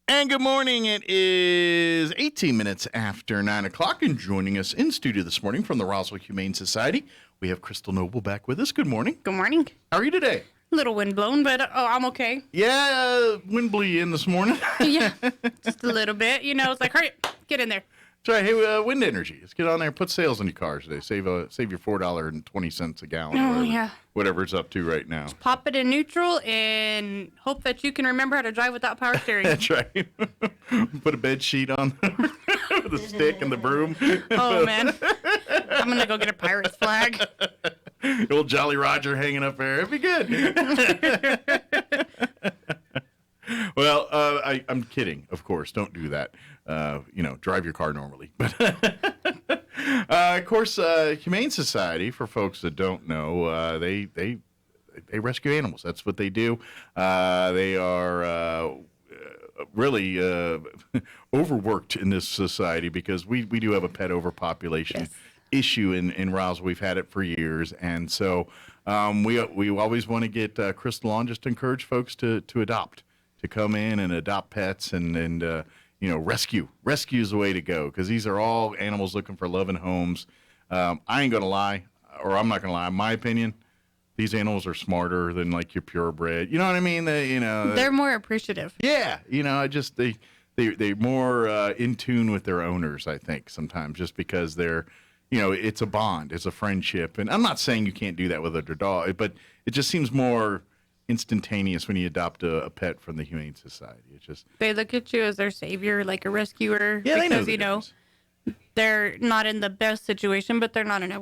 And good morning. It is 18 minutes after 9 o'clock, and joining us in studio this morning from the Roswell Humane Society, we have Krystle Noble back with us. Good morning. Good morning. How are you today? A little windblown, but I'm okay. Yeah, wind blew you in this morning. Yeah, just a little bit. You know, it's like, hurry, get in there. That's right. Hey, wind energy. Let's get on there and put sails on your cars today. Save your $4.20 a gallon. Oh, yeah. Whatever it's up to right now. Pop it in neutral and hope that you can remember how to drive without power steering. That's right. Put a bed sheet on with a stick and the broom. Oh, man. I'm going to go get a pirate's flag. Old Jolly Roger hanging up there. It'd be good. Well, I'm kidding, of course. Don't do that. Drive your car normally. But of course, Humane Society, for folks that don't know, they rescue animals. That's what they do. They are really overworked in this society because we do have a pet overpopulation issue in Roswell. We've had it for years, and so we always want to get Krystle on just to encourage folks to adopt, to come in and adopt pets and rescue. Rescue is the way to go because these are all animals looking for love and homes. I ain't gonna lie, or I'm not gonna lie. In my opinion, these animals are smarter than like your purebred. You know what I mean? They're more appreciative. Yeah, they're more in tune with their owners. I think sometimes just because they're, it's a bond, it's a friendship, and I'm not saying you can't do that with a dog, but it just seems more instantaneous when you adopt a pet from the Humane Society. It's just they look at you as their savior, like a rescuer. Yeah, because they know they're not in the best situation, but they're not in a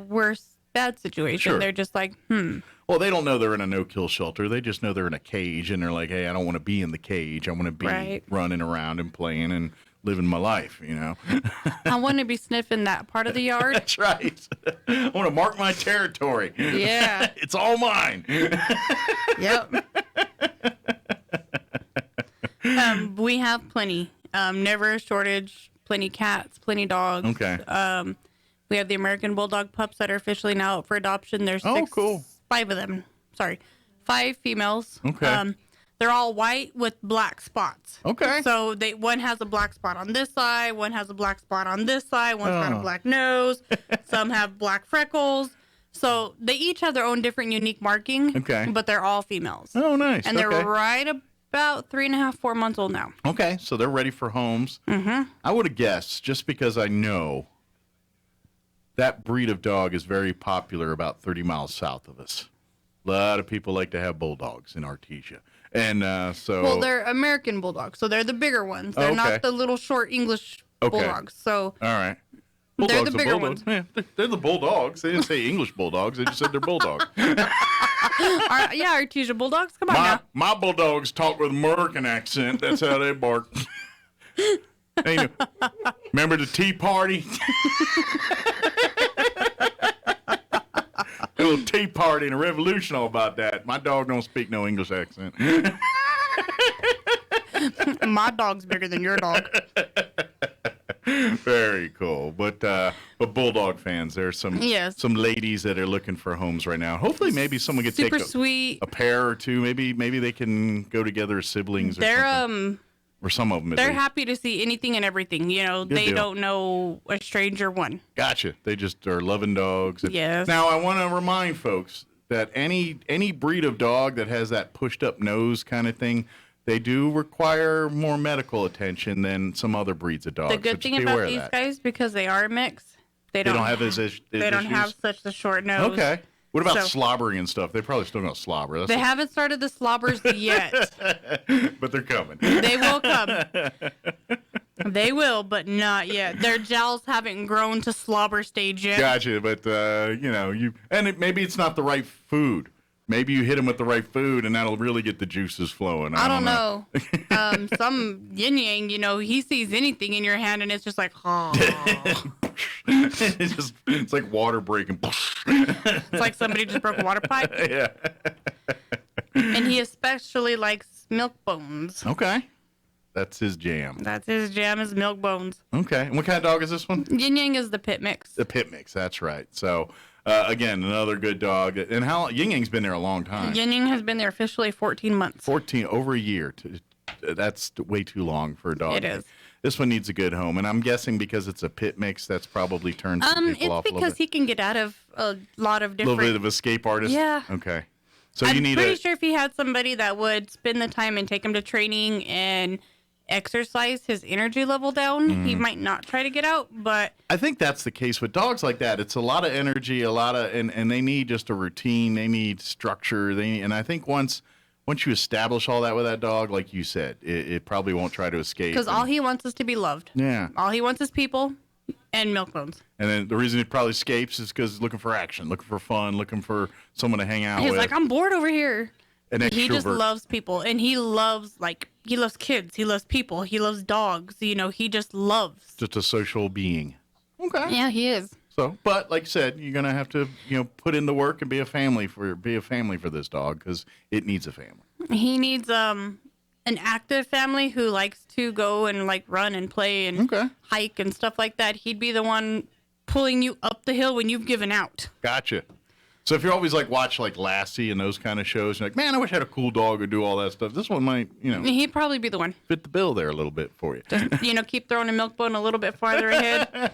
bad situation. Sure. They're just like, Well, they don't know they're in a no-kill shelter. They just know they're in a cage, and they're like, hey, I don't want to be in the cage. I want to be running around and playing and living my life, I want to be sniffing that part of the yard. That's right. I want to mark my territory. Yeah. It's all mine. Yep. We have plenty. Never a shortage. Plenty cats, plenty dogs. Okay. We have the American Bulldog pups that are officially now up for adoption. There's cool. 5 of them. Sorry. 5 females. Okay. They're all white with black spots. Okay. So one has a black spot on this side, one has a black spot on this side, one's got a black nose, some have black freckles. So they each have their own different unique marking. Okay. But they're all females. Oh, nice. And they're right about 3.5, 4 months old now. Okay, so they're ready for homes. Mm-hmm. I would have guessed, just because I know that breed of dog is very popular about 30 miles south of us. A lot of people like to have bulldogs in Artesia. And Well, they're American Bulldogs, so they're the bigger ones. They're not the little short English Bulldogs. So all right. They're the bigger ones. Yeah, they're the Bulldogs. They didn't say English Bulldogs. They just said they're Bulldogs. Artesia Bulldogs. Come on now. My Bulldogs talk with American accent. That's how they bark. Hey, remember the Tea Party? A little tea party and a revolution all about that. My dog don't speak no English accent. My dog's bigger than your dog. Very cool. But Bulldog fans, there's some ladies that are looking for homes right now. Hopefully maybe someone could take a pair or two. Maybe they can go together as siblings or something. Or some of them. They're happy to see anything and everything. They don't know a stranger one. Gotcha. They just are loving dogs. Yes. Now, I want to remind folks that any breed of dog that has that pushed up nose kind of thing, they do require more medical attention than some other breeds of dogs. The good thing about these guys, because they are a mix, they don't have such a short nose. Okay. What about slobbering and stuff? They probably still gonna slobber. They haven't started the slobbers yet. But they're coming. They will come. They will, but not yet. Their jowls haven't grown to slobber stage yet. Gotcha, but maybe it's not the right food. Maybe you hit them with the right food, and that'll really get the juices flowing. I don't know. Some yin yang, he sees anything in your hand, and it's just like, oh. It's like water breaking. It's like somebody just broke a water pipe. Yeah. And he especially likes milk bones. Okay. That's his jam. Is milk bones. Okay. And what kind of dog is this one? Yin Yang is the pit mix. The pit mix, that's right. So, again, another good dog. And Yin Yang's been there a long time. Yin Yang has been there officially 14 months. Over a year. that's way too long for a dog. It is. This one needs a good home, and I'm guessing because it's a pit mix, that's probably turned some people off a little bit. It's because he can get out of a lot of A different. little bit of escape artist. Yeah. Okay. So I'm you need pretty sure if he had somebody that would spend the time and take him to training and exercise his energy level down, he might not try to get out. But I think that's the case with dogs like that. It's a lot of energy, and they need just a routine. They need structure. And I think once you establish all that with that dog, like you said, it probably won't try to escape. because all he wants is to be loved. Yeah. All he wants is people and milk bones. And then the reason he probably escapes is because he's looking for action, looking for fun, looking for someone to hang out He's with. like, I'm bored over here. An He just extrovert. loves people, and he loves kids. He loves people. He loves dogs. He just loves. Just a social being. Okay. Yeah, he is. So, but like I said, you're gonna have to, put in the work and be a family for this dog because it needs a family. He needs an active family who likes to go and run and play and Okay. hike and stuff like that. He'd be the one pulling you up the hill when you've given out. Gotcha. So if you're always watch Lassie and those kind of shows, you're like, man, I wish I had a cool dog who do all that stuff. This one might, He'd probably be the one. fit the bill there a little bit for you. Just, keep throwing a milk bone a little bit farther ahead.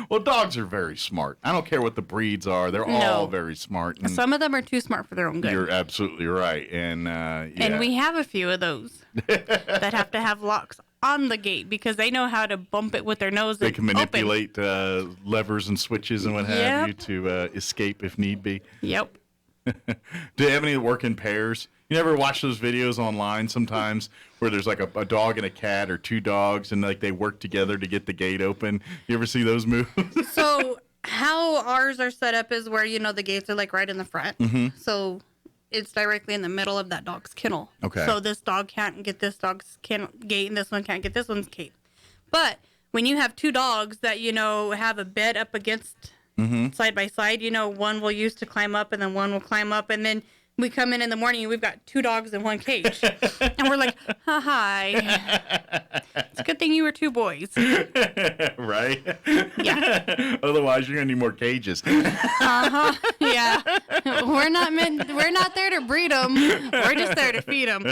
Well, dogs are very smart. I don't care what the breeds are; they're all very smart. And Some of them are too smart for their own good. you're absolutely right. And yeah. And we have a few of those that have to have locks on the gate because they know how to bump it with their nose. They and can manipulate levers and switches and what have you to escape if need be. Yep. Do you have any that work in pairs? You never watch those videos online sometimes where there's a dog and a cat or two dogs and they work together to get the gate open? You ever see those moves? So how ours are set up is where, the gates are right in the front. Mm-hmm. So it's directly in the middle of that dog's kennel. Okay. So this dog can't get this dog's gate and this one can't get this one's gate. But when you have two dogs that, have a bed up against side by side, one will use to climb up and then one will climb up. And then we come in the morning and we've got two dogs in one cage. And we're like, hi. It's a good thing you were two boys. Right? Yeah. Otherwise, you're going to need more cages. Uh-huh. Yeah. We're not there to breed them. We're just there to feed them.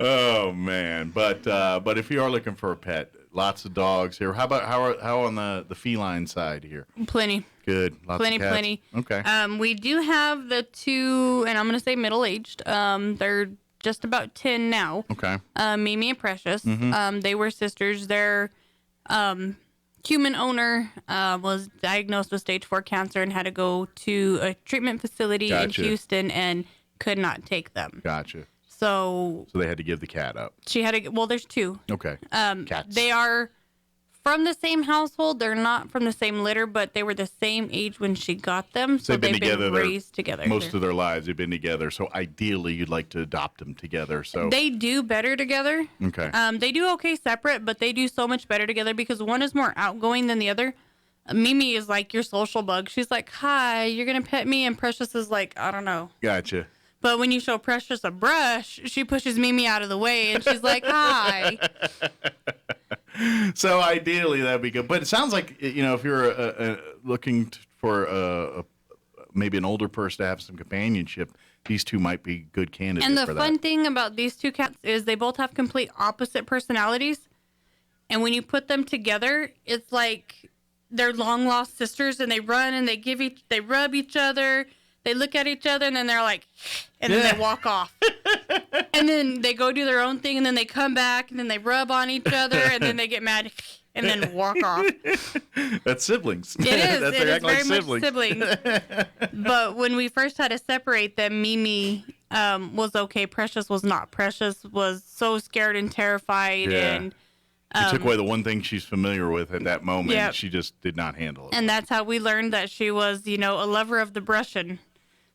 Oh, man. But if you are looking for a pet, lots of dogs here. How on the feline side here? Plenty. Good. Lots of cats. Plenty. Okay. We do have the two, and I'm going to say middle-aged. They're just about 10 now. Okay. Mimi and Precious. They were sisters. Their human owner was diagnosed with stage 4 cancer and had to go to a treatment facility Gotcha. in Houston and could not take them. Gotcha. So So they had to give the cat up. she had to, well, there's two. Okay. Cats. They are from the same household. They're not from the same litter, but they were the same age when she got them. So They've been together raised together. Most of their lives. They've been together. So ideally, you'd like to adopt them together. So They do better together. okay. They do okay separate, but they do so much better together because one is more outgoing than the other. Mimi is like your social bug. She's like, hi, you're going to pet me. And Precious is like, I don't know. Gotcha. But when you show Precious a brush, she pushes Mimi out of the way and she's like, hi. So ideally, that'd be good. But it sounds like if you're looking for maybe an older person to have some companionship, these two might be good candidates. And the for fun that. thing about these two cats is they both have complete opposite personalities. And when you put them together, it's like they're long lost sisters and they run and they rub each other. They look at each other and then they're like, and then they walk off. And then they go do their own thing and then they come back and then they rub on each other and then they get mad and then walk off. That's siblings. It is. That's It is acting like very much siblings. But when we first had to separate them, Mimi was okay. Precious was not. Precious was so scared and terrified. Yeah. And You took away the one thing she's familiar with at that moment. Yep. She just did not handle it. and that's how we learned that she was, a lover of the brushing.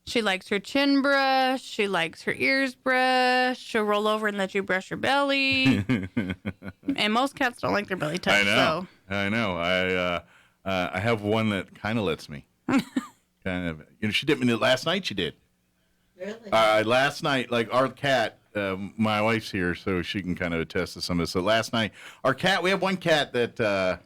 She likes her chin brush. She likes her ears brushed. She'll roll over and let you brush her belly. And most cats don't like their belly touched. I know. I have one that kind of lets me. Kind of. She did me last night. She did. Really? Last night, our cat. My wife's here, so she can kind of attest to some of this. So last night, our cat. We have one cat that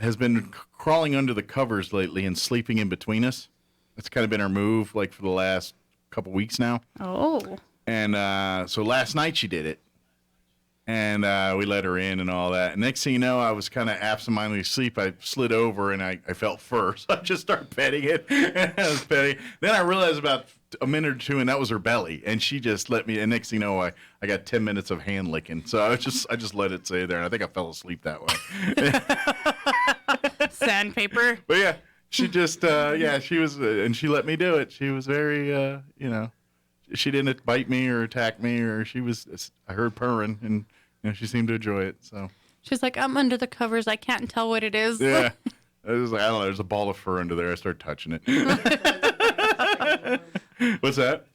has been crawling under the covers lately and sleeping in between us. That's kind of been our move, for the last couple weeks now. Oh. And so last night she did it. And we let her in and all that. And next thing you know, I was kind of absentmindedly asleep. I slid over and I felt fur. So I just started petting it. And I was petting. Then I realized about a minute or two, and that was her belly. And she just let me. And next thing you know, I got 10 minutes of hand licking. So I just let it stay there. And I think I fell asleep that way. Sandpaper. But yeah, she just, she was, and she let me do it. She was very, she didn't bite me or attack me, or I heard purring, and she seemed to enjoy it. So She's like, I'm under the covers. I can't tell what it is. yeah, I was like, I don't know. There's a ball of fur under there. I started touching it. What's that?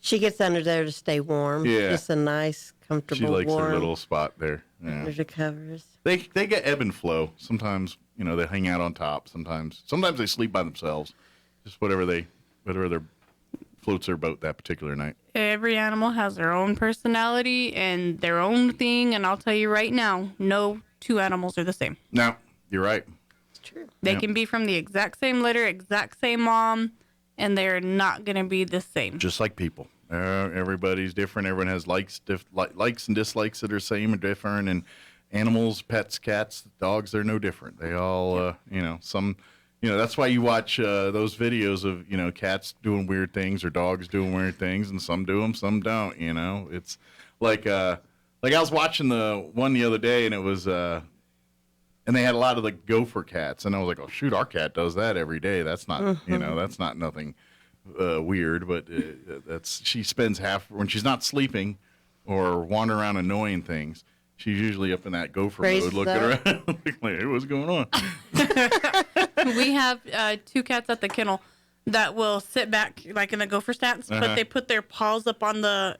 She gets under there to stay warm. Yeah. Just a nice, comfortable, She likes warm her little spot there. Yeah. under the covers. They get ebb and flow. Sometimes they hang out on top. Sometimes they sleep by themselves. Just whatever their floats their boat that particular night. Every animal has their own personality and their own thing. And I'll tell you right now, no two animals are the same. No, you're right. It's true. They can be from the exact same litter, exact same mom, and they're not going to be the same. Just like people. Everybody's different. Everyone has likes and dislikes that are same or different. And animals, pets, cats, dogs, they're no different. They all, that's why you watch those videos of, cats doing weird things or dogs doing weird things, and some do them, some don't, It's like I was watching the one the other day, and it was, and they had a lot of the gopher cats, and I was like, oh, shoot, our cat does that every day. That's not, that's not nothing weird, but she spends when she's not sleeping or wandering around annoying things, she's usually up in that gopher mode looking around, like, hey, what's going on? We have 2 cats at the kennel that will sit back like in the gopher stance, but they put their paws up on the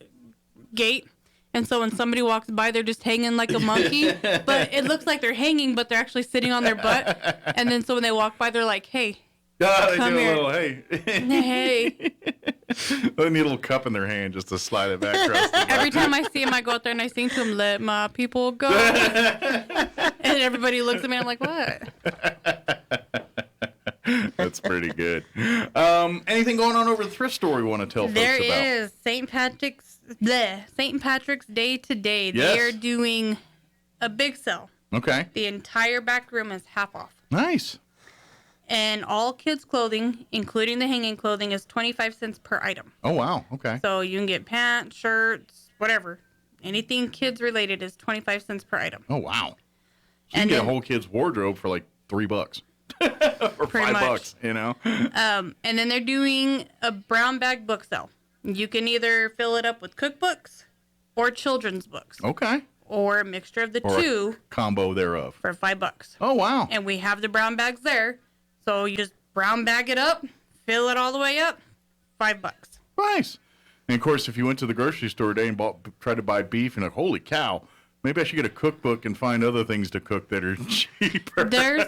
gate. And so when somebody walks by, they're just hanging like a monkey. But it looks like they're hanging, but they're actually sitting on their butt. And then so when they walk by, they're like, hey. They come do here. a little, hey. Hey. They need a little cup in their hand just to slide it back across the back. Every time I see him, I go out there and I sing to him, let my people go. And everybody looks at me, and I'm like, what? That's pretty good. Anything going on over the thrift store we want to tell folks about? There is St. Patrick's Day today. Yes. They are doing a big sale. Okay. The entire back room is half off. Nice. And all kids' clothing, including the hanging clothing, is 25 cents per item. Oh, wow. Okay. So you can get pants, shirts, whatever. Anything kids related is 25 cents per item. Oh, wow. So you And can get a then- whole kid's wardrobe for like $3 or Pretty $5, And then they're doing a brown bag book sale. You can either fill it up with cookbooks or children's books, Okay. or a mixture of the Or two a combo thereof. for $5. Oh, wow. And we have the brown bags there. So you just brown bag it up, fill it all the way up, $5. Nice. And of course, if you went to the grocery store today and tried to buy beef, and like, holy cow, maybe I should get a cookbook and find other things to cook that are cheaper. There's,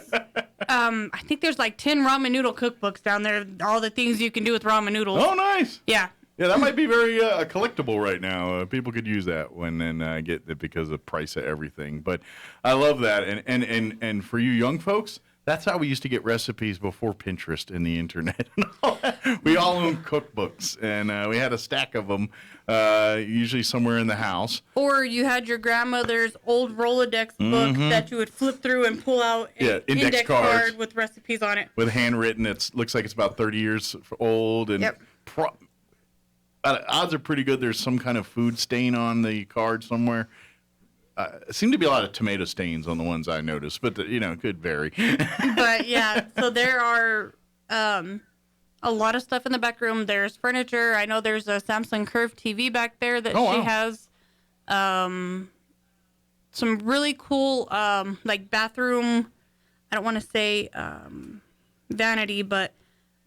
I think there's like 10 ramen noodle cookbooks down there. All the things you can do with ramen noodles. Oh, nice. Yeah. Yeah, that might be very collectible right now. People could use that and get it because of the price of everything. But I love that. And for you young folks, that's how we used to get recipes before Pinterest and the internet. We all owned cookbooks, and we had a stack of them, usually somewhere in the house. Or you had your grandmother's old Rolodex book that you would flip through and pull out an index cards. card with recipes on it. With handwritten, looks like it's about 30 years old, and Yep. Odds are pretty good there's some kind of food stain on the card somewhere. Seem to be a lot of tomato stains on the ones I noticed, but it could vary. But yeah, so there are a lot of stuff in the back room. There's furniture. I know there's a Samsung Curve TV back there that Oh, she wow. has. Some really cool like bathroom. I don't want to say vanity, but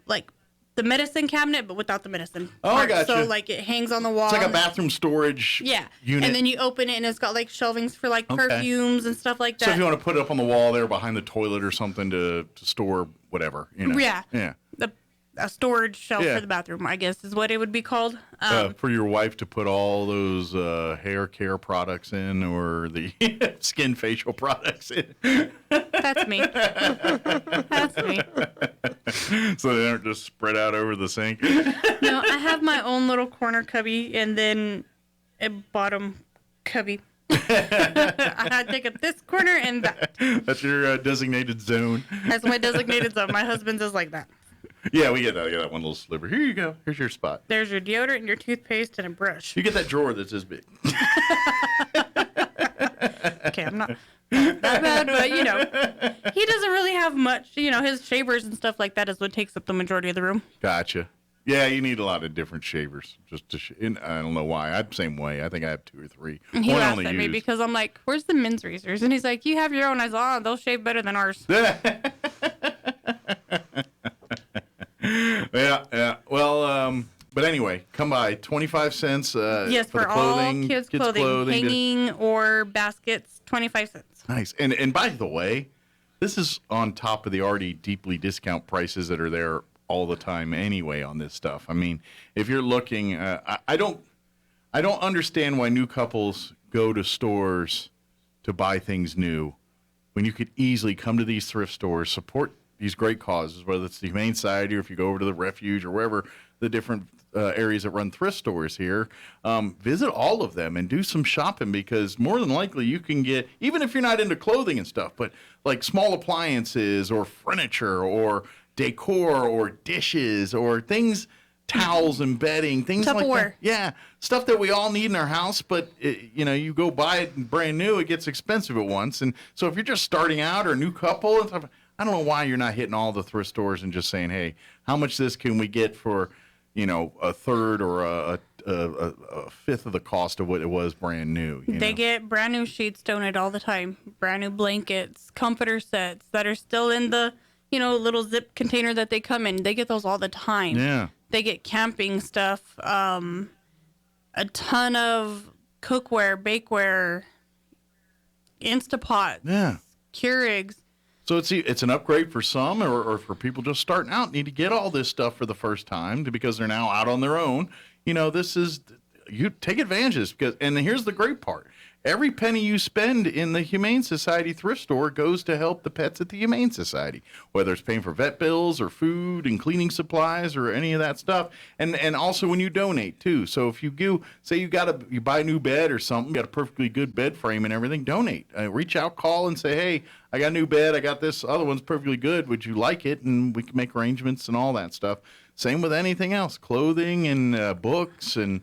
like the medicine cabinet, but without the medicine. Oh, I part. gotcha. So like it hangs on the wall. It's like a bathroom storage unit. And then you open it and it's got like shelvings for like Okay. perfumes and stuff like that. So if you want to put it up on the wall there behind the toilet or something to store whatever, Yeah. Yeah. A storage shelf Yeah. for the bathroom, I guess, is what it would be called. For your wife to put all those hair care products in or the skin facial products in. That That's me. That's me. So they aren't just spread out over the sink. No, I have my own little corner cubby and then a bottom cubby. I take up this corner and that. That's your designated zone. That's my designated zone. My husband's is like that. Yeah, we get that. We get that one little sliver. Here you go. Here's your spot. There's your deodorant and your toothpaste and a brush. You get that drawer that's this big. Okay, I'm not that bad, but you know, he doesn't really have much. You know, his shavers and stuff like that is what takes up the majority of the room. Gotcha. Yeah, you need a lot of different shavers. Just to, I don't know why. I'm the same way. I think I have 2 or 3. And he One laughs only at me used. because I'm like, "Where's the men's razors?" And he's like, "You have your own." I said, "Oh, they'll shave better than ours." Yeah. Well, but anyway, come by. 25 cents. Yes, for the for clothing, all kids' clothing, hanging or baskets, 25 cents. Nice. And by the way, this is on top of the already deeply discount prices that are there all the time anyway on this stuff. I mean, if you're looking, I don't understand why new couples go to stores to buy things new when you could easily come to these thrift stores, support these great causes, whether it's the Humane Society or if you go over to the Refuge or wherever the different areas that run thrift stores here, visit all of them and do some shopping, because more than likely you can get, even if you're not into clothing and stuff, but like small appliances or furniture or decor or dishes or things, towels and bedding, things like Tupperware. that. Yeah, stuff that we all need in our house, but you go buy it brand new, it gets expensive at once. And so if you're just starting out or a new couple and stuff, I don't know why you're not hitting all the thrift stores and just saying, hey, how much this can we get for, a third or a fifth of the cost of what it was brand new. They get brand new sheets donated all the time, brand new blankets, comforter sets that are still in the, little zip container that they come in. They get those all the time. Yeah. They get camping stuff, a ton of cookware, bakeware, Instapots, Yeah. Keurigs. So it's an upgrade for some, or for people just starting out, need to get all this stuff for the first time because they're now out on their own. This is, you take advantages, and here's the great part. Every penny you spend in the Humane Society thrift store goes to help the pets at the Humane Society, whether it's paying for vet bills or food and cleaning supplies or any of that stuff. And also when you donate too. So if you go, say you buy a new bed or something, got a perfectly good bed frame and everything, donate. Reach out, call and say, hey, I got a new bed. I got this other one's perfectly good. Would you like it? And we can make arrangements and all that stuff. Same with anything else, clothing and books and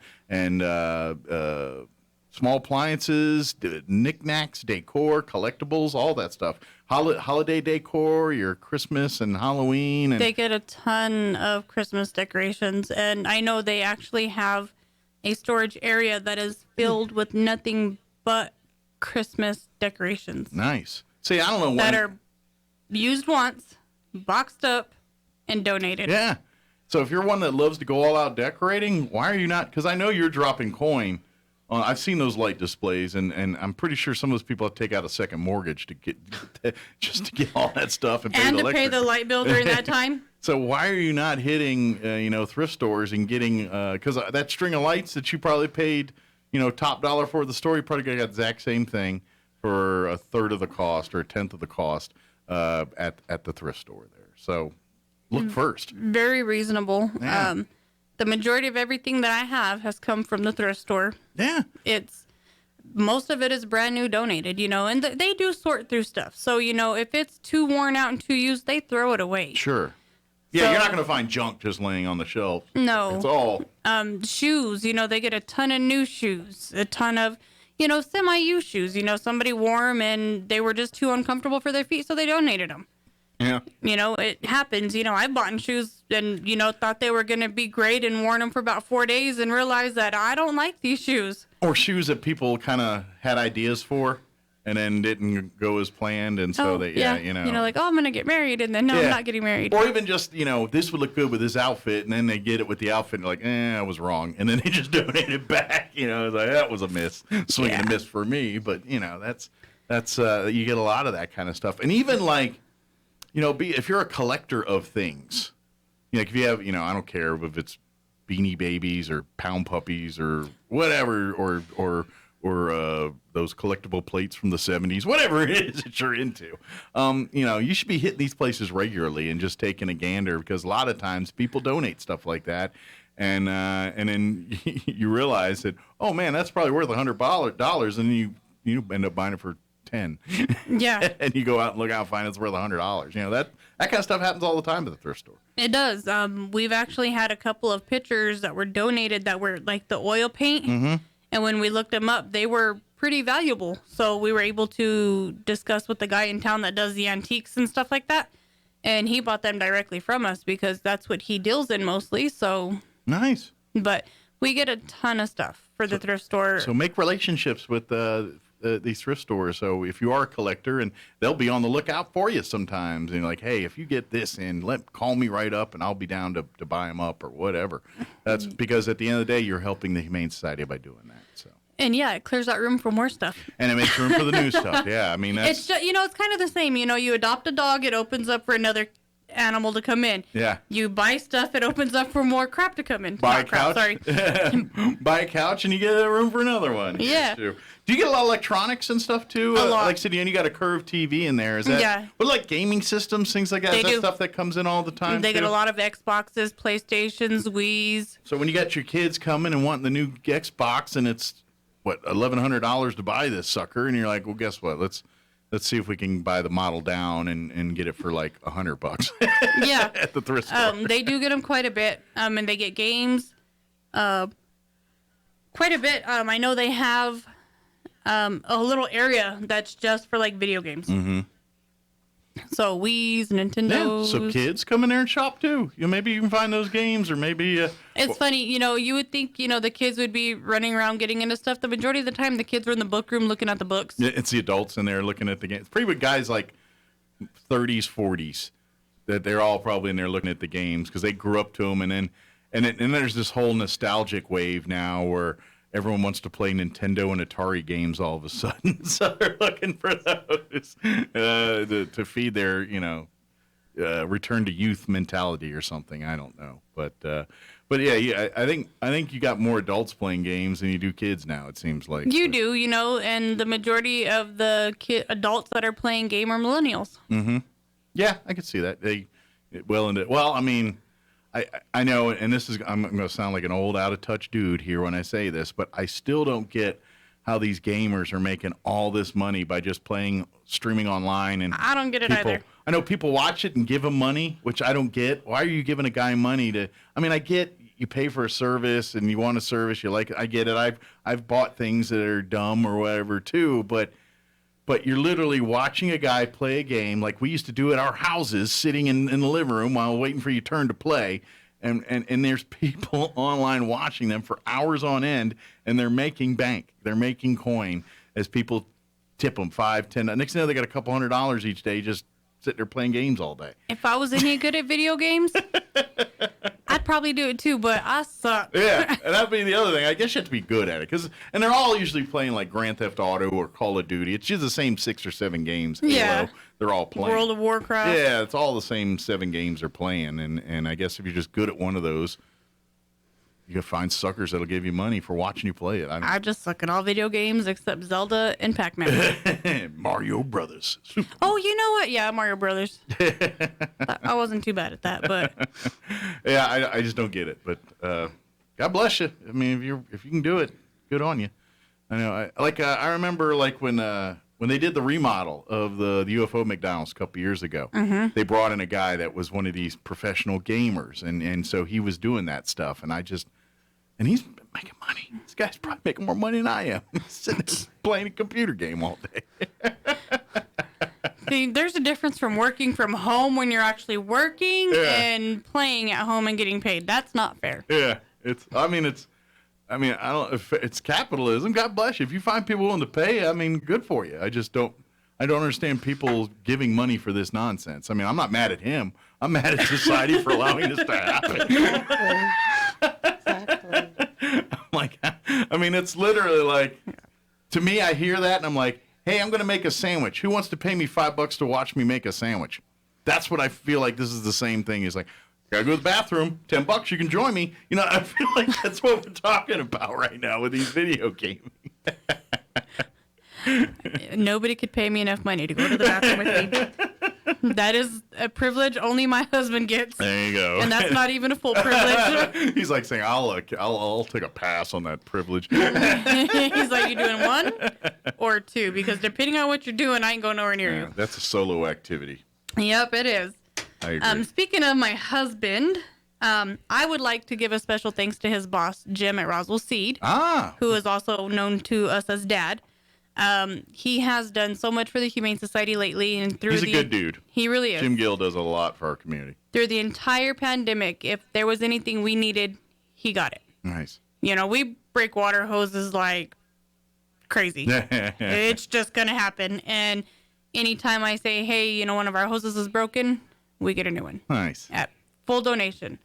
small appliances, knickknacks, decor, collectibles, all that stuff. Holiday decor, your Christmas and Halloween. And They get a ton of Christmas decorations, and I know they actually have a storage area that is filled with nothing but Christmas decorations. Nice. See, I don't know that when. are used once, boxed up, and donated. Yeah. So if you're one that loves to go all out decorating, why are you not? Because I know you're dropping coin. I've seen those light displays, and I'm pretty sure some of those people have to take out a second mortgage to get just to get all that stuff and pay And the to pay electric. the light bill during that time. So why are you not hitting, thrift stores and getting, because that string of lights that you probably paid, top dollar for at the store, you probably got the exact same thing for a third of the cost or a tenth of the cost at the thrift store there. So look first. Very reasonable. Yeah. The majority of everything that I have has come from the thrift store. Yeah. Most of it is brand new donated, and they do sort through stuff. So, if it's too worn out and too used, they throw it away. Sure. Yeah, So- you're not going to find junk just laying on the shelf. No. It's all. Shoes, they get a ton of new shoes, a ton of, semi-used shoes. Somebody wore them and they were just too uncomfortable for their feet, so they donated them. Yeah. It happens. I bought shoes and, thought they were going to be great and worn them for about 4 days and realized that I don't like these shoes. Or shoes that people kind of had ideas for and then didn't go as planned. And so like, oh, I'm going to get married. And then, no, Yeah. I'm not getting married. Or even just, this would look good with this outfit. And then they get it with the outfit and like, I was wrong. And then they just donate it back. It's like, that was a miss. Swing and a miss for me. But, that's you get a lot of that kind of stuff. And even like, if you're a collector of things, like if you have, I don't care if it's Beanie Babies or Pound Puppies or whatever, or those collectible plates from the 70s, whatever it is that you're into. You should be hitting these places regularly and just taking a gander, because a lot of times people donate stuff like that. And then you realize that, oh man, that's probably worth $100, and you end up buying it for 10. Yeah. And you go out and look out and find it's worth $100. That kind of stuff happens all the time at the thrift store. It does. We've actually had a couple of pictures that were donated that were like the oil paint. Mm-hmm. And when we looked them up, they were pretty valuable. So we were able to discuss with the guy in town that does the antiques and stuff like that. And he bought them directly from us because that's what he deals in mostly. So nice. But we get a ton of stuff for the thrift store. So make relationships with these thrift stores. So if you are a collector, and they'll be on the lookout for you sometimes, and like, hey, if you get this in, call me right up, and I'll be down to buy them up or whatever. That's because at the end of the day, you're helping the Humane Society by doing that. So. And yeah, it clears out room for more stuff. And it makes room for the new stuff. Yeah, I mean, it's just, it's kind of the same. You adopt a dog, it opens up for another animal to come in. Yeah. You buy stuff, it opens up for more crap to come in. Buy Not a couch. Sorry. Buy a couch, and you get room for another one. Yeah. Do you get a lot of electronics and stuff too? A lot. Like I said, you got a curved TV in there. Is that? Yeah. But like gaming systems, things like that. They Is that do. stuff that comes in all the time? They too? get a lot of Xboxes, PlayStations, Wiis. So when you got your kids coming and wanting the new Xbox, and it's $1,100 to buy this sucker, and you're like, well, guess what? Let's see if we can buy the model down and get it for like $100. Yeah. At the thrift store. They do get them quite a bit. And they get games, quite a bit. I know they have a little area that's just for like video games. Mm-hmm. So Wii's, Nintendo's. Yeah, so kids come in there and shop too. Maybe you can find those games, or maybe It's funny, you would think, the kids would be running around getting into stuff. The majority of the time, the kids were in the book room looking at the books. it's the adults in there looking at the games. Pretty much guys like 30s, 40s, that they're all probably in there looking at the games because they grew up to them. And then there's this whole nostalgic wave now where everyone wants to play Nintendo and Atari games all of a sudden. So they're looking for those to feed their, return to youth mentality or something. I don't know. But yeah, I think you got more adults playing games than you do kids now, it seems like. You do, and the majority of the adults that are playing game are millennials. Mm-hmm. Yeah, I could see that. I mean, I know, and I'm going to sound like an old, out of touch dude here when I say this, but I still don't get how these gamers are making all this money by just streaming online. And I don't get it either. I know people watch it and give them money, which I don't get. Why are you giving a guy money to? I mean, I get you pay for a service and you want a service, you like it. I get it. I've bought things that are dumb or whatever too, but you're literally watching a guy play a game like we used to do at our houses, sitting in the living room while waiting for your turn to play. And there's people online watching them for hours on end, and they're making bank. They're making coin as people tip them $5, $10. Next thing you know, they got a couple $100 each day just sitting there playing games all day. If I was any good at video games, I'd probably do it too, but I suck. Yeah, and that'd be the other thing. I guess you have to be good at it, and they're all usually playing like Grand Theft Auto or Call of Duty. It's just the same 6 or 7 games. Yeah. Halo, they're all playing. World of Warcraft. Yeah, it's all the same 7 games they're playing, and I guess if you're just good at one of those, you can find suckers that'll give you money for watching you play it. I just suck at all video games except Zelda and Pac-Man. Mario Brothers. Oh, you know what? Yeah, Mario Brothers. I wasn't too bad at that, but Yeah, I just don't get it. But God bless you. I mean, if you can do it, good on you. I know. I remember like when they did the remodel of the UFO McDonald's a couple years ago. Mm-hmm. They brought in a guy that was one of these professional gamers, and so he was doing that stuff, and he's making money. This guy's probably making more money than I am. He's sitting there playing a computer game all day. See, there's a difference from working from home when you're actually working Yeah. and playing at home and getting paid. That's not fair. Yeah, I don't. If it's capitalism, God bless you. If you find people willing to pay, I mean, good for you. I don't understand people giving money for this nonsense. I mean, I'm not mad at him. I'm mad at society for allowing this to happen. Exactly. I'm like, I mean, it's literally like, to me, I hear that and I'm like, hey, I'm going to make a sandwich. Who wants to pay me $5 to watch me make a sandwich? That's what I feel like. This is the same thing. It's like, gotta go to the bathroom. $10, you can join me. I feel like that's what we're talking about right now with these video gaming. Nobody could pay me enough money to go to the bathroom with me. That is a privilege only my husband gets. There you go. And that's not even a full privilege. He's like saying, I'll take a pass on that privilege. He's like, you doing one or two? Because depending on what you're doing, I ain't going nowhere near you. That's a solo activity. Yep, it is. I agree. Speaking of my husband, I would like to give a special thanks to his boss, Jim at Roswell Seed, who is also known to us as Dad. He has done so much for the Humane Society lately, and He's a good dude. He really is. Jim Gill does a lot for our community. Through the entire pandemic, if there was anything we needed, he got it. Nice. You know, we break water hoses like crazy. It's just gonna happen. And anytime I say, hey, you know, one of our hoses is broken, we get a new one. Nice. At full donation.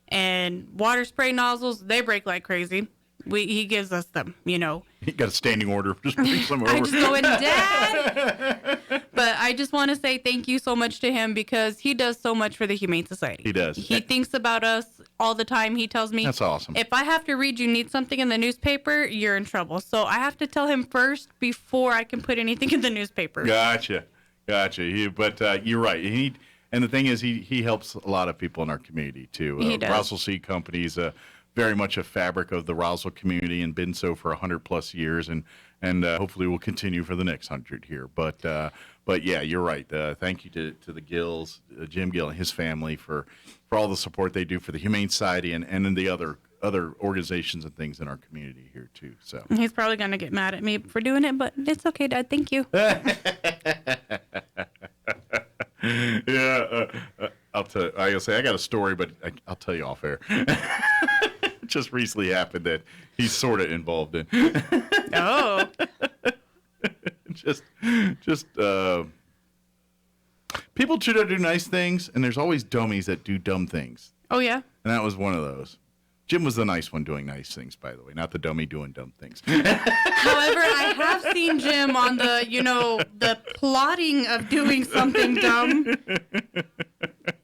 And water spray nozzles, they break like crazy. He gives us them, you know. He got a standing order. Just bring some over. I just go in, Dad. But I just want to say thank you so much to him because he does so much for the Humane Society. He does. He thinks about us all the time. He tells me, that's awesome. If I have to read you need something in the newspaper, you're in trouble. So I have to tell him first before I can put anything in the newspaper. Gotcha. But you're right. And the thing is, he helps a lot of people in our community, too. He does. Roswell Seed Company is very much a fabric of the Roswell community and been so for 100+ years, and hopefully will continue for the next 100 here. But yeah, you're right. Thank you to the Gills, Jim Gill and his family for all the support they do for the Humane Society and in the other organizations and things in our community here too. So he's probably gonna get mad at me for doing it, but it's okay, Dad. Thank you. Yeah, I'll say I got a story, but I'll tell you off air. Just recently happened that he's sort of involved in. Oh. just people try to do nice things, and there's always dummies that do dumb things. Oh yeah. And that was one of those. Jim was the nice one doing nice things, by the way, not the dummy doing dumb things. However, I have seen Jim on the plotting of doing something dumb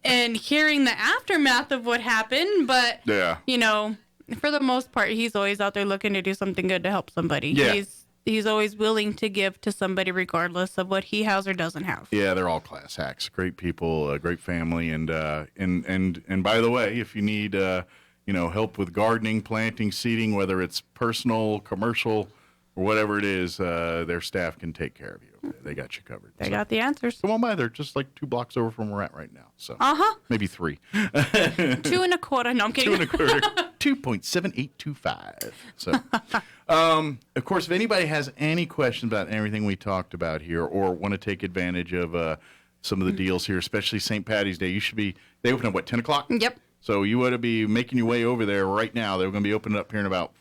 and hearing the aftermath of what happened. But, yeah. You know, for the most part, he's always out there looking to do something good to help somebody. Yeah. He's always willing to give to somebody regardless of what he has or doesn't have. Yeah, they're all class acts. Great people, a great family. And by the way, if you need help with gardening, planting, seeding, whether it's personal, commercial, or whatever it is, their staff can take care of you. They got you covered. They got the answers. Come on by. They're just like 2 blocks over from where we're at right now. So maybe 3. 2 1/4. No, I'm kidding. 2 1/4. 2.7825. So, of course, if anybody has any questions about everything we talked about here, or want to take advantage of some of the deals here, especially St. Patty's Day, they open at 10 o'clock? Yep. So you ought to be making your way over there right now. They're going to be opening up here in about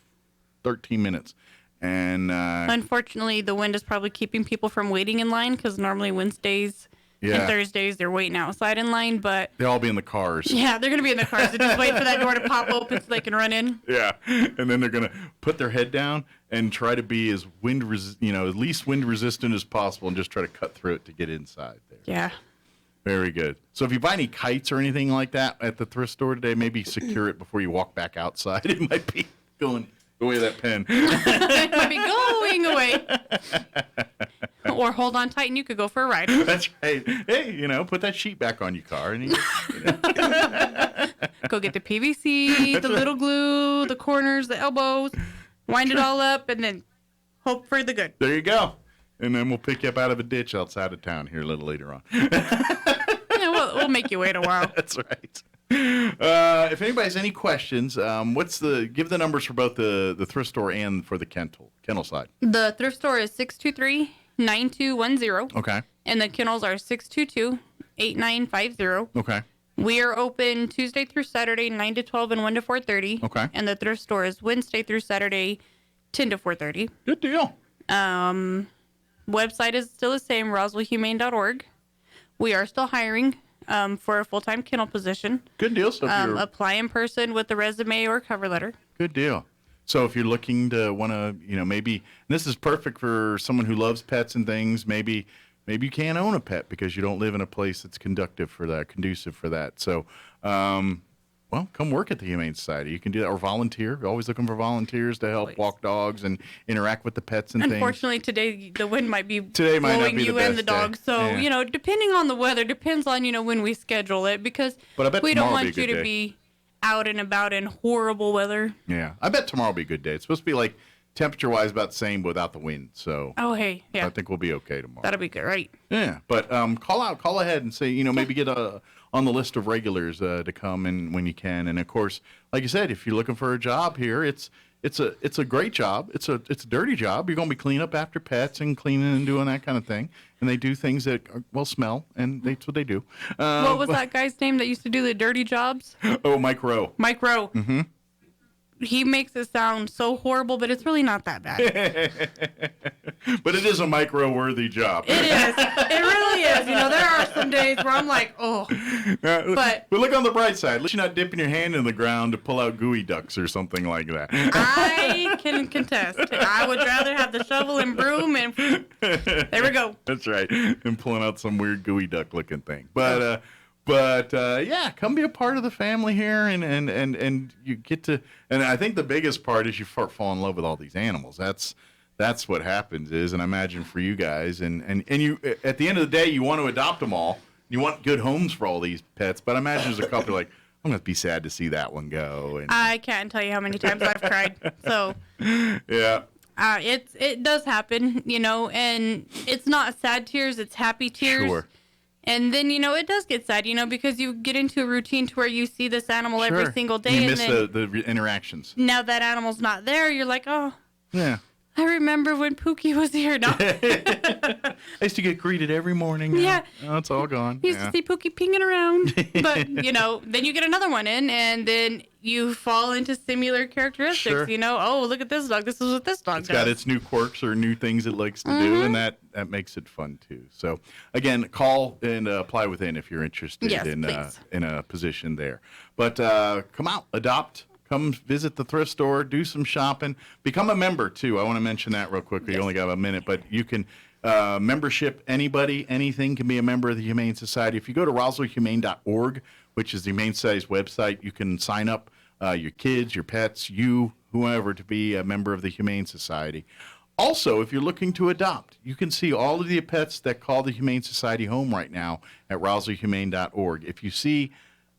13 minutes. And unfortunately, the wind is probably keeping people from waiting in line because normally Wednesdays and Thursdays they're waiting outside in line. But they'll all be in the cars. Yeah, they're going to be in the cars. So just wait for that door to pop open so they can run in. Yeah, and then they're going to put their head down and try to be as as least wind resistant as possible, and just try to cut through it to get inside there. Yeah. Very good. So if you buy any kites or anything like that at the thrift store today, maybe secure it before you walk back outside. It might be going away that pen. It might be going away. Or hold on tight and you could go for a ride. That's right. Hey, put that sheet back on your car. And go get the PVC, the little glue, the corners, the elbows, wind it all up, and then hope for the good. There you go. And then we'll pick you up out of a ditch outside of town here a little later on. We'll make you wait a while. That's right. If anybody has any questions, give the numbers for both the thrift store and for the kennel side. The thrift store is 623-9210. Okay. And the kennels are 622-8950. Okay. We are open Tuesday through Saturday, 9 to 12 and 1 to 4:30. Okay. And the thrift store is Wednesday through Saturday, 10 to 4:30. Good deal. Website is still the same, roswellhumane.org. We are still hiring for a full-time kennel position. Good deal. So apply in person with a resume or cover letter. Good deal. So if you're looking to want to, maybe this is perfect for someone who loves pets and things. Maybe you can't own a pet because you don't live in a place that's conducive for that. So, well, come work at the Humane Society. You can do that or volunteer. We're always looking for volunteers to help Always. walk dogs and interact with the pets and things. Unfortunately, today the wind might be Today might not blowing be the you and the best day. dog. So, Yeah. depending on the weather, depends on, when we schedule it because But I bet we don't tomorrow will want be a you good to day. be out and about in horrible weather. Yeah. I bet tomorrow will be a good day. It's supposed to be like temperature-wise about the same without the wind. So Oh, hey, yeah, I think we'll be okay tomorrow. that'll be good, right? Yeah, but call ahead and say, maybe get on the list of regulars to come in when you can. And of course, like you said, if you're looking for a job here, it's a great job. It's a dirty job. You're going to be cleaning up after pets and cleaning and doing that kind of thing. And they do things that smell, and that's what they do. What was that guy's name that used to do the dirty jobs? Oh, Mike Rowe. Mike Rowe. Mm-hmm. He makes it sound so horrible, but it's really not that bad. But it is a micro-worthy job. It is. It really is. There are some days where I'm like, oh. But look on the bright side. At least you're not dipping your hand in the ground to pull out gooey ducks or something like that. I can contest. I would rather have the shovel and broom and there we go. That's right. And pulling out some weird gooey duck looking thing. But yeah, come be a part of the family here and you get to, and I think the biggest part is you fall in love with all these animals. That's what happens is, and I imagine for you guys and you, at the end of the day, you want to adopt them all. You want good homes for all these pets, but I imagine there's a couple like, I'm going to be sad to see that one go. And I can't tell you how many times I've cried. So yeah. It does happen, and it's not sad tears, it's happy tears. Sure. And then, it does get sad, because you get into a routine to where you see this animal every single day. You and miss then the interactions. now that animal's not there, you're like, oh, Yeah. I remember when Pookie was here. No. I used to get greeted every morning. Yeah. Oh, it's all gone. You used to see Pookie pinging around. But, then you get another one in, and then you fall into similar characteristics. Sure. Oh, look at this dog. This is what this dog It's does. got its new quirks or new things it likes to do, and that makes it fun too. So again, call and apply within if you're interested Yes, in a position there. But come out, adopt. Come visit the thrift store, do some shopping, become a member too. I want to mention that real quickly. You only got a minute, but you can membership. Anybody, anything can be a member of the Humane Society. If you go to roswellhumane.org, which is the Humane Society's website, you can sign up your kids, your pets, whoever to be a member of the Humane Society. Also, if you're looking to adopt, you can see all of the pets that call the Humane Society home right now at roswellhumane.org. If you see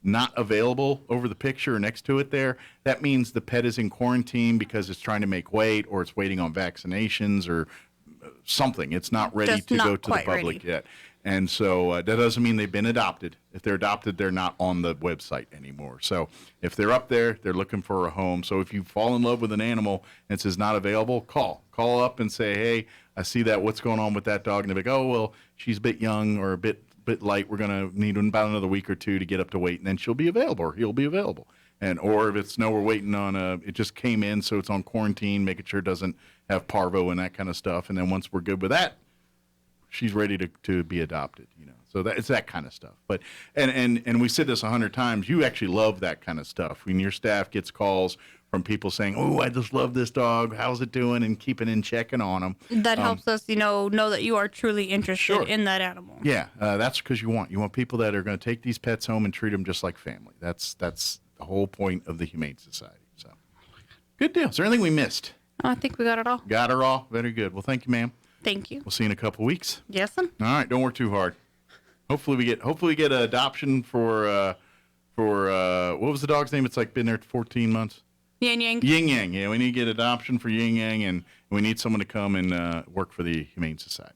not available over the picture or next to it there, that means the pet is in quarantine because it's trying to make weight or it's waiting on vaccinations or something. It's not ready Just to not go to the quite public ready. yet. And so that doesn't mean they've been adopted. If they're adopted, they're not on the website anymore. So if they're up there, they're looking for a home. So if you fall in love with an animal and it says not available, call up and say, hey, I see that. What's going on with that dog? And they're like, oh, well, she's a bit young or a bit light. We're going to need about another week or two to get up to weight, and then she'll be available or he'll be available. And or if it's no, we're waiting on it just came in, so it's on quarantine, making sure it doesn't have parvo and that kind of stuff. And then once we're good with that, she's ready to be adopted, So it's that kind of stuff. But and we said this 100 times. You actually love that kind of stuff. When your staff gets calls from people saying, "Oh, I just love this dog. How's it doing?" and keeping in checking on them. That helps us, know that you are truly interested Sure. in that animal. Yeah, that's because you want people that are going to take these pets home and treat them just like family. That's the whole point of the Humane Society. So, good deal. Is there anything we missed? Oh, I think we got it all. Got her all. Very good. Well, thank you, ma'am. Thank you. We'll see you in a couple weeks. Yes, sir. All right. Don't work too hard. Hopefully we get an adoption for what was the dog's name? It's like been there 14 months. Yin Yang. Yin Yang. Yeah, we need to get adoption for Yin Yang, and we need someone to come and work for the Humane Society.